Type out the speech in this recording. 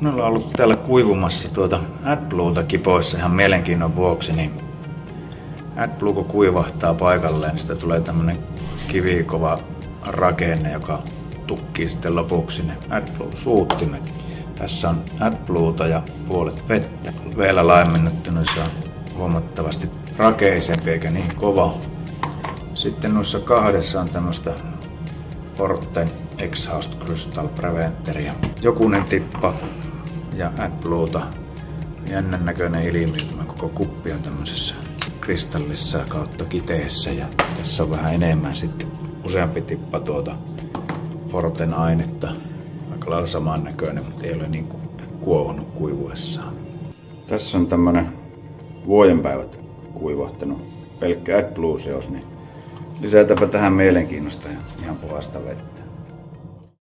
Minulla on ollut täällä kuivumassa AdBlueta kipoissa ihan mielenkiinnon vuoksi, niin AdBlue kun kuivahtaa paikalleen, niin sitä tulee tämmönen kivikova rakenne, joka tukkii sitten lopuksi ne AdBlue-suuttimet. Tässä on AdBlueta ja puolet vettä. Vielä laimennettuna se on huomattavasti rakeisempi eikä niin kova. Sitten noissa kahdessa on tämmöstä Forten Exhaust Crystal Preventeria. Jokunen tippa ja AdBlueta. Jännän näköinen ilmiö, tämä koko kuppi on tämmöisessä kristallissa kautta kiteessä. Ja tässä on vähän enemmän sitten useampi tippa Forten ainetta. Aika lailla saman näköinen, mutta ei ole niin kuohunut kuivuessaan. Tässä on tämmönen vuodenpäivät kuivahtanut pelkkä AdBlue-seos, niin lisätäpä tähän mielenkiinnosta ja ihan puhasta vettä.